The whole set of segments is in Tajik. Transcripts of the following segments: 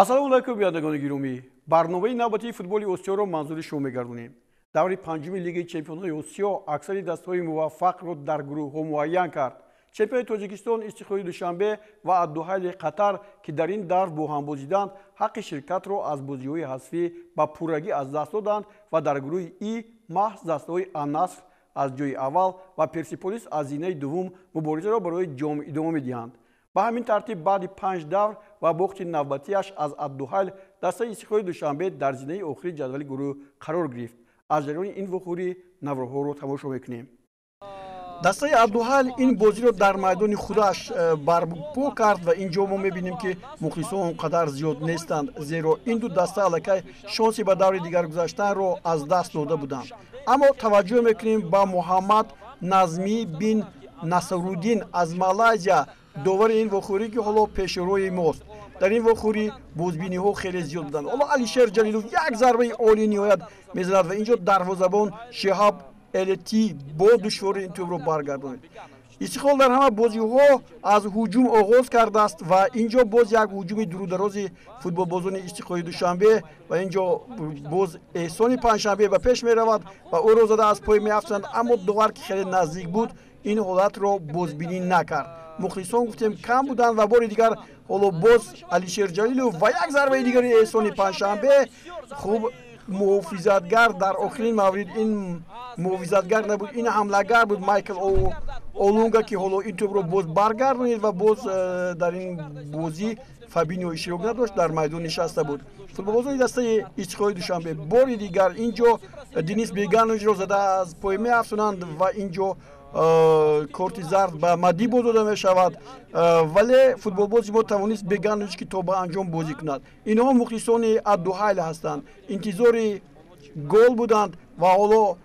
ассалому алайкум биёндагони гиромӣ. барномаи навбатии футболи осиёро манзури шумо мегардонем. даври панҷуми лигаи чемпионҳои осиё аксари дастаҳои муваффақро дар гурӯҳҳо муайян кард. чемпиони тоҷикистон истиқлоли душанбе ва аддуҳайли қатар ки дар ин давр бо ҳам бозиданд ҳаққи ширкатро аз бозиҳои ҳазфӣ ба пуррагӣ аз даст доданд ва дар гурӯҳи И маҳз дастаҳои Ан-Наср аз ҷойи аввал ва Персеполис аз зинаи дуввум муборизаро барои ҷом идома медиҳанд. ба ҳамин тартиб баъди 5 давр ва бохти навбатиаш аз аддуҳайл дастаи истиқлоли душанбе дар зинаи охири ҷадвали гурӯҳ қарор гирифт. аз ҷараёни ин вохӯрӣ навроҳҳоро тамошо мекунем. дастаи аддуҳайл ин бозиро дар майдони худаш барпо кард ва инҷо мо мебинем ки мухлисон он қадар зиёд нестанд, зеро ин ду даста аллакай шонси ба даври дигар гузаштанро аз даст дода буданд. аммо таваҷҷӯҳ мекунем ба Муҳаммад Назмӣ бин Насруддин аз Малайзия, довари ин вохӯрӣ ки ҳоло пешрои мост. дар ин вохӯрӣ бозбиниҳо хеле зиёд буданд. ҳоло Алишер Ҷалилов як зарбаи олии ниҳоят мезанад ва инҷо дарвозабон Шиҳаб Элти бо душворӣ ин тӯбро баргардонид. истиқлол дар ҳама бозиҳо аз ҳуҷум оғоз кардааст ва инҷо боз як ҳуҷуми дурударози футболбозони Истиқлоли Душанбе ва инҷо боз Эҳсони Панҷшанбе ба пеш меравад ва ӯро зада аз пой меафтанд, аммо довар ки хеле наздик буд ин ҳолатро бозбинӣ накард. мухлисон гуфтем кам буданд ва бори дигар ҳоло боз Алишер Ҷалилов ва як зарбаи дигари Эҳсони Панҷшанбе. хуб муҳофизатгар дар охирин маврид ин муҳофизатгар набуд, ин ҳамлагар буд Майкл Олунга ки ҳоло ин тӯбро боз баргардонид ва боз дар ин бозӣ Фабиньо иштирок надошт, дар майдон нишаста буд. футболбозони дастаи Истиқлоли Душанбе бори дигар инҷо Денис Бегановичро зада аз пой меафсонанд ва инҷо корти зард ба Мадибо дода мешавад, вале футболбози мо тавонист Беганович ки то ба анҷом бозӣ кунад. инҳо мухлисони аддуҳайл ҳастанд, интизори гол буданд ва ҳоло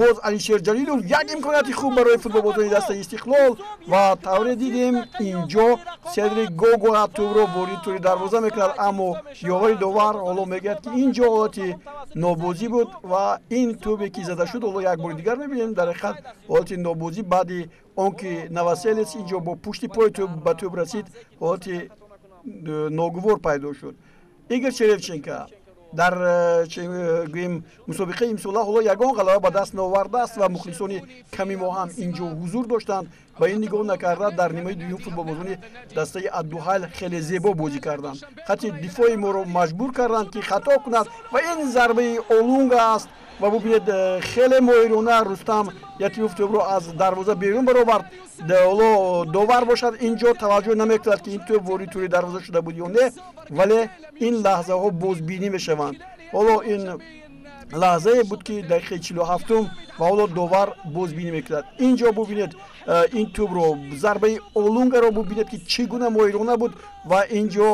боз Алишер Ҷалилов як имконияти хуб барои футболбозони дастаи Истиқлол ва тавре дидем инҷо Седрик Гого тӯбро ворид тӯри дарвоза мекунад, аммо ёвари довар ҳоло мегӯяд ки инҷо ҳолати нобозӣ буд ва ин тӯбе ки зада шуд ҳоло як бори дигар мебинем дар ҳақиқат ҳолати нобозӣ баъди он ки Новоселец инҷо бо пушти пои ба тӯб расид ҳолати ногувор пайдо шуд. Игор Черевченко дар мусобиқаи имсола ҳоло ягон ғалаба ба даст наовардааст ва мухлисони ками мо ҳам инҷо ҳузур доштанд. ба ин нигоҳ накарда дар нимаи дуюм футболбозони дастаи аддуҳайл хеле зебо бозӣ карданд. хати дифои моро маҷбур карданд ки хато кунад ва ин зарбаи Олунга аст ва бубинед хеле моҳирона Рустам Ятимов тӯбро аз дарвоза берун баровард. ҳоло довар бошад инҷо таваҷҷӯҳ намекунад ки ин тӯб ворид тӯри дарвоза шуда буд ё не, вале ин лаҳзаҳо бозбинӣ мешаванд. ҳоло ин лаҳзае буд ки дақиқаи 47 ва ҳоло довар бозбинӣ мекунад. инҷо бубинед ин тӯбро зарбаи Олунгаро бубинед ки чӣ гуна моҳирона буд ва инҷо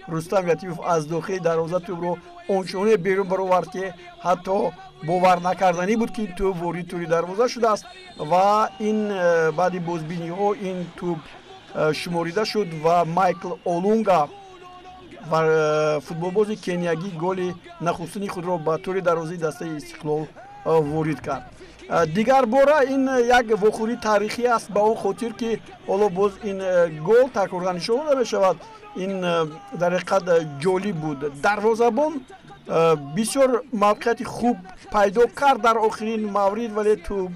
Рустам Ятимов аз дохили дарвоза тӯбро ончуне берун баровард ки ҳатто бовар накарданӣ буд ки ин тӯб ворид тӯри дарвоза шудааст ва ин баъди бозбиниҳо ин тӯб шуморида шуд ва Майкл Олунга ва футболбози кениягӣ голи нахустини худро ба тӯри дарвозаи дастаи Истиқлол ворид кард. дигар бора ин як вохӯрӣ таърихӣ аст ба он хотир ки ҳоло боз ин гол такроран нишон дода мешавад. ин дар ҳақиқат ҷолиб буд. дарвозабон бисёр мавқеияти хуб пайдо кард дар охирин маврид, вале тӯб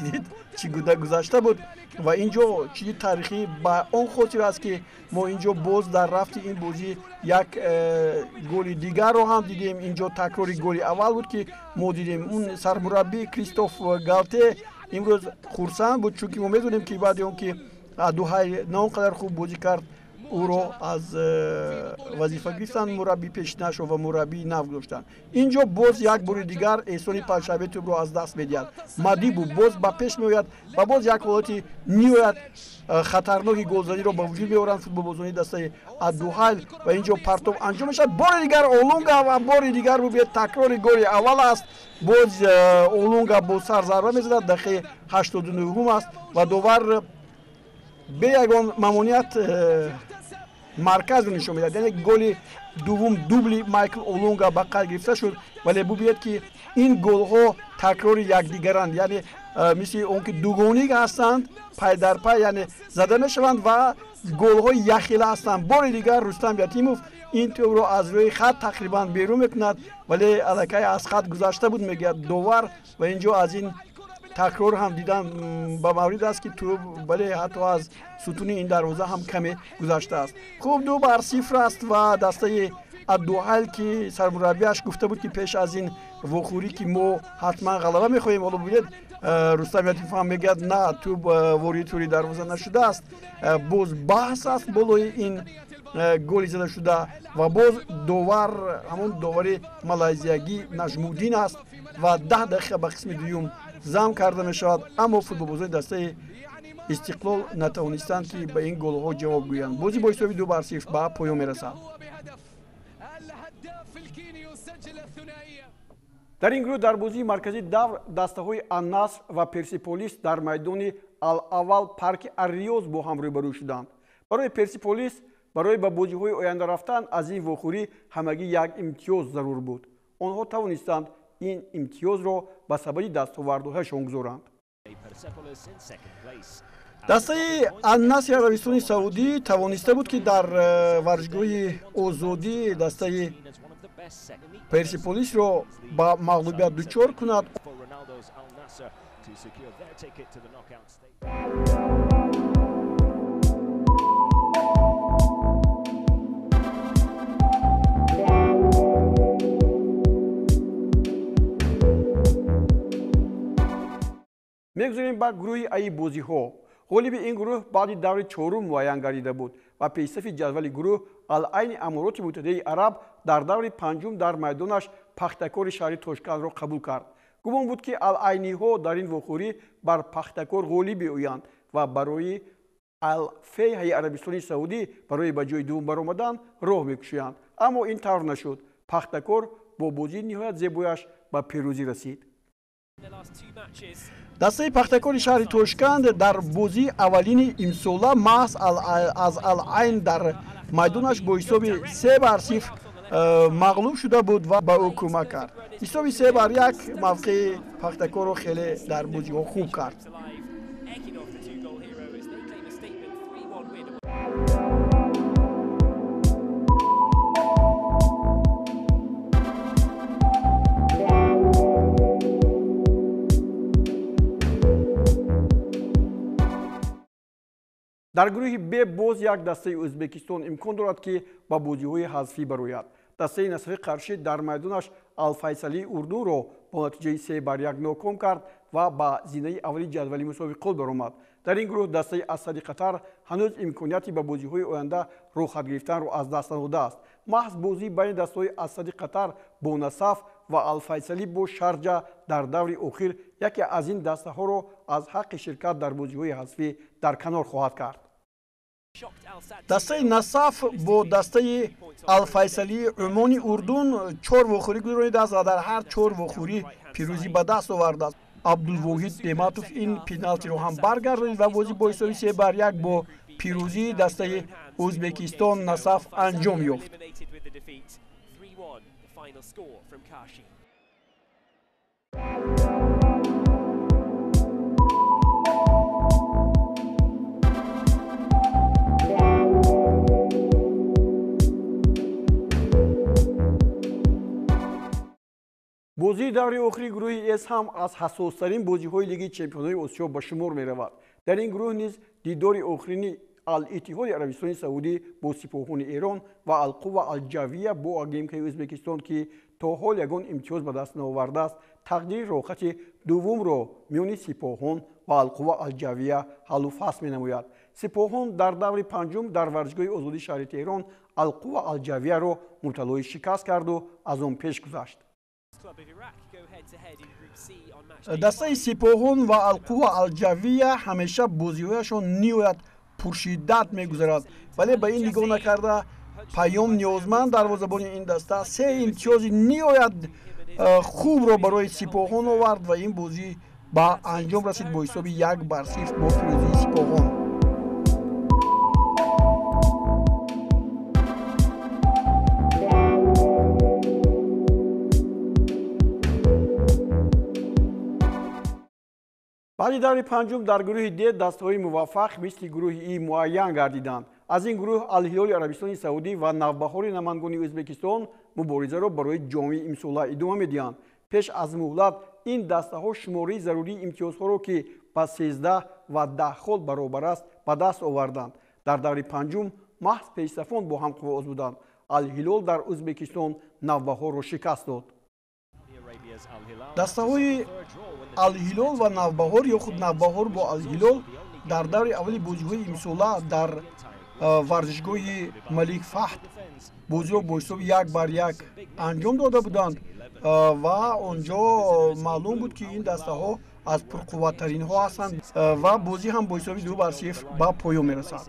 дидед чӣ гуна гузашта буд ва инҷо чизи таърихӣ ба он хотир аст ки мо инҷо боз дар рафти ин бозӣ як голи дигарро ҳам дидем. инҷо такрори голи аввал буд ки мо дидем. он сармураббӣ Кристоф Галте имрӯз хурсанд буд, чунки мо медонем ки баъди он ки аддуҳайл на он қадар хуб бозӣ кард ӯро аз вазифа гирифтанд, мураббӣ пешнашо ва мураббии нав гузоштанд. инҷо боз як бори дигар Эҳсони Панҷшанбе тӯбро аз даст медиҳад. Мадибу боз ба пеш меояд ва боз як ҳолати ниҳоят хатарноки голзаниро ба вуҷуд меоранд футболбозони дастаи аддуҳайл ва инҷо партов анҷом мешавад. бори дигар Олунга ва бори дигар бубиед такрори голи аввал аст. боз Олунга бо сар зарба мезанад, дақиқаи 89 аст ва довар бе ягон мамоният марказро нишон медиҳад. яъне голи дуввум дубли Майкл Олунга ба қайд гирифта шуд, вале бубиед ки ин голҳо такрори якдигаранд, яъне мисли он ки дугониг ҳастанд пай дар пай, яъне зада мешаванд ва голҳои яхела ҳастанд. бори дигар Рустам Ятимов این توپ رو از روی خط تقریبا بیرون میکند ولی الکی از خط گذشته بود میگه داور و اینجا از این تکرار هم دیدم با مورد است که توپ ولی حتی از ستون این دروازه هم کمی گذشته است. خوب 2-0 است و دسته الدوحل که سرمربیش گفته بود که پیش از این وخوری که ما حتما غلبه میخواهیم، حالا ببینید رستم یتیف هم میگه نه توپ واری توری دروازه نشده است. باز بحث است بالای این گلی زده شده و باز داور همون داوری مالایزیایی نجمودین است و 10 دقیقه به قسم دوم زم کرده میشود، اما فوتبالبازای دسته استقلال نتوانستند که به این گل ها جواب گویند. بازی با حساب 2-0 به پایان میرسد. در این گروه در بازی مرکزی دسته های النصر و پرسپولیس در میدان الاول پارک الریاض با هم روبرو شدند. برای پرسپولیس برای به بازی های آینده رفتن از این وخوری همگی یک امتیاز ضرور بود. آنها توانستند این امتیاز را به سبب دستاوردهایشان گذارند. دسته النصر عربستان سعودی توانسته بود که در ورزشگاه آزادی دسته پرسپولیس را با مغلوبیت دچار کند. میگذاریم با گروه ای بازی ها. غالب این گروه بعد دور چهارم معین گردیده بود و پیشرفت جدول گروه العین امارات متحده عرب در دور پنجم در میدانش پختکار شهر تاشکند را قبول کرد. گمان بود که العینی ها در این وخوری بر پختکار غالب آیند و برای الفیح عربستان سعودی برای به جای دوم برآمدن راه میکشند، اما این طور نشد. پختکار با بازی نهایت زیبایش به پیروزی رسید. دسته پختکار شهر تاشکند در بازی اولین امساله محض از العین در میدانش با حساب 3-0 مغلوب شده بود و به او کمک کرد. حساب 3-1 موقع پختکار را خیلی در بازی ها خوب کرد. در گروه ب باز یک دسته ازبکستان امکان دارد که با بازی‌های حذفی برآید. دسته نصر قرشی در میدانش الفیصلی اردو را با نتیجه 3-1 ناکام کرد و با زینه اولی جدول مسابقه برآمد. در این گروه دسته اسد قطر هنوز امکانیتی به بازی‌های آینده راه خط گرفتن را از دست داده است. محض بازی بین دسته‌های اسد قطر با نصف و الفیصلی با شارجه در دور اخیر یکی از این دسته ها را از حق شرکت در بازی‌های حذفی در کنار خواهد کرد. دسته نصف با دسته الفیصلی عمانی اردن 4 وخوری گذرانیده است و در هر 4 وخوری پیروزی به دست آورده است. عبدالواحد نعمتوف این پنالتی رو هم برگردانید و بازی با حساب 3-1 با پیروزی دسته ازبکستان نصف انجام یافت. بازی دور آخری گروه اس هم از حساس‌ترین بازی‌های لیگ چمپیون‌های آسیا به شمار می‌رود. در این گروه نیز دیدار آخرین الاتحاد عربستان سعودی با سپاهان ایران و القوه الجویه با اگیمکای ازبکستان که تا حال یگان امتیاز به دست نآورده است، تقدیر راحت دوم را میان سپاهان و القوه الجویه حل و فصل می‌نماید. سپاهان در دور پنجم در ورزشگاه آزادی شهر تهران القوه الجویه را مبتلای شکست کرد و از آن پیش گذشت. دسته سپاهان و القوه الجویه همیشه بازی‌هایشان نهایت پرشدت می‌گذرد، ولی به این نگاه نکرده پیام نیازمند دروازه‌بان این دسته 3 امتیاز نهایت خوب را برای سپاهان آورد و این بازی به انجام رسید با حساب 1-0 با پیروزی سپاهان. بعد دور پنجم در گروه د دسته‌های موفق مثل گروه ای معین گردیدند. аз ин гурӯҳ алҳилоли арабистони саудӣ ва навбаҳори намангони ӯзбекистон муборизаро барои ҷомии имсола идома медиҳанд. пеш аз муҳлат ин дастаҳо шумораи зарурии имтиёзҳоро ки ба 13 ва 10 хол баробар аст ба даст оварданд. дар даври панҷум маҳз пешсафон бо ҳам қуввоз буданд. алҳилол дар ӯзбекистон навбаҳоро шикаст дод. дастаҳои алҳилол ва навбаҳор ё худ навбаҳор бо алҳилол дар даври аввали бозиҳои имсола дар варзишгоҳи малик фаҳд бозиро бо ҳисоби 1-1 анҷом дода буданд ва онҷо маълум буд ки ин дастаҳо аз пурқувваттаринҳо ҳастанд ва бозӣ ҳам бо ҳисоби 2-0 ба поён мерасад.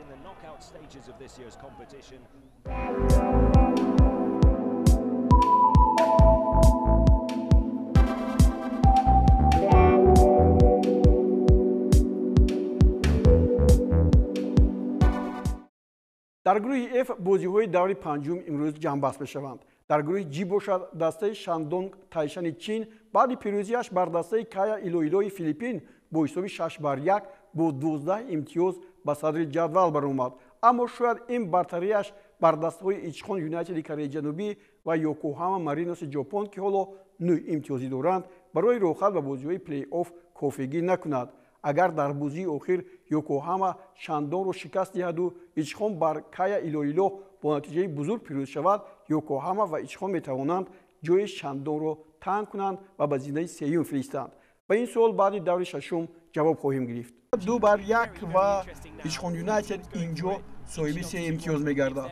дар гурӯҳи F бозиҳои даври панҷум имрӯз ҷамъбаст мешаванд. дар гурӯҳи G бошад дастаи Шандонг Тайшани Чин баъди пирӯзиаш бар дастаи Кая Илоилои Филиппин бо ҳисоби 6-1 бо 12 имтиёз ба садри ҷадвал баромад. аммо шояд ин бартариаш бар дастаҳои Ичхон Юнайтеди Кореяи Ҷанубӣ ва Йокоҳама Мариноси Ҷопон ки ҳоло 9 имтиёзӣ доранд барои рохат ба бозиҳои плей-офф кофигӣ накунад. агар дар бозии охир Йокоҳама Шандонро шикаст диҳаду Ичхон бар Кая Илоило бо натиҷаи бузург пирӯз шавад, Йокоҳама ва Ичхон метавонанд ҷои Шандонро танг кунанд ва ба зинаи сеюм фиристанд. ба ин суол баъди даври шашум ҷавоб хоҳем гирифт. 2-1 ва Ичхон Юнайтед инҷо соҳиби 3 имтиёз мегардад.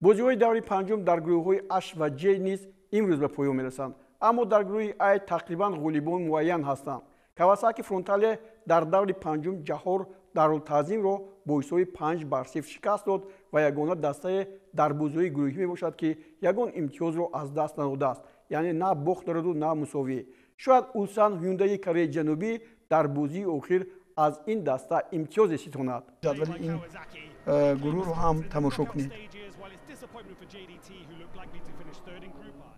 бозиҳои даври панҷум дар гурӯҳҳои H ва J низ имрӯз ба поён мерасанд. аммо дар гурӯҳи I тақрибан ғолибон муайян ҳастанд. Кавасаки Фронтале дар даври панҷум Ҷаҳор Дарултаъзимро бо ҳисоби 5-0 шикаст дод ва ягона дастае дар бозиҳои гурӯҳӣ мебошад ки ягон имтиёзро аз даст надодааст, яъне на бохт дораду на мусовӣ. шояд Улсан Ҳюндаи Кореяи Ҷанубӣ дар бозии охир аз ин даста имтиёзе ситонад. ҷадвали ин гурӯҳро ҳам тамошо кунед. Disappointment for JDT, who look likely to finish third in Group I.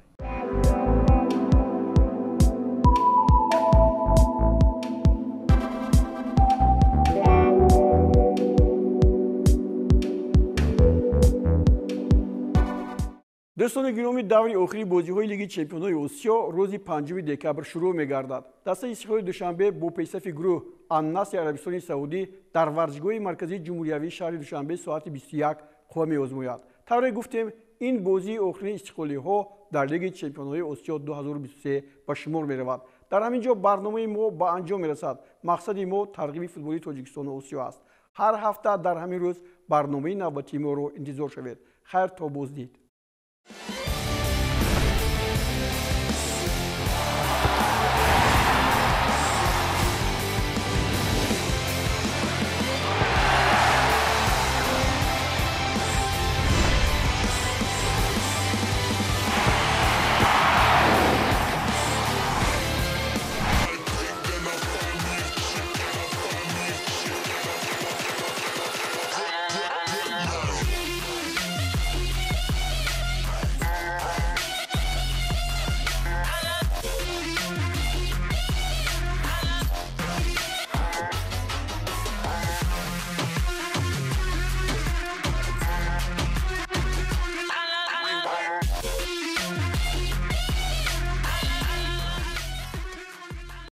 дӯстони гиромӣ, даври охири бозиҳои Лиги Чемпионҳои Осиё рӯзи 5 декабр шурӯъ мегардад. дастаи истиқлоли Душанбе бо пешсафи гурӯҳ Ан-Насри Арабистони Саудӣ дар варзишгоҳи марказии ҷумҳуриявии шаҳри Душанбе соати 21 қувва меозмояд. тавре гуфтем ин бозии охирини истиқлолиҳо дар Лиги Чемпионҳои Осиё 2023 ба шумор меравад. дар ҳамин ҷо барномаи мо ба анҷом мерасад. мақсади мо тарғиби футболи Тоҷикистону Осиё аст. ҳар ҳафта дар ҳамин рӯз барномаи навбатии моро интизор шавед. хайр то боздид.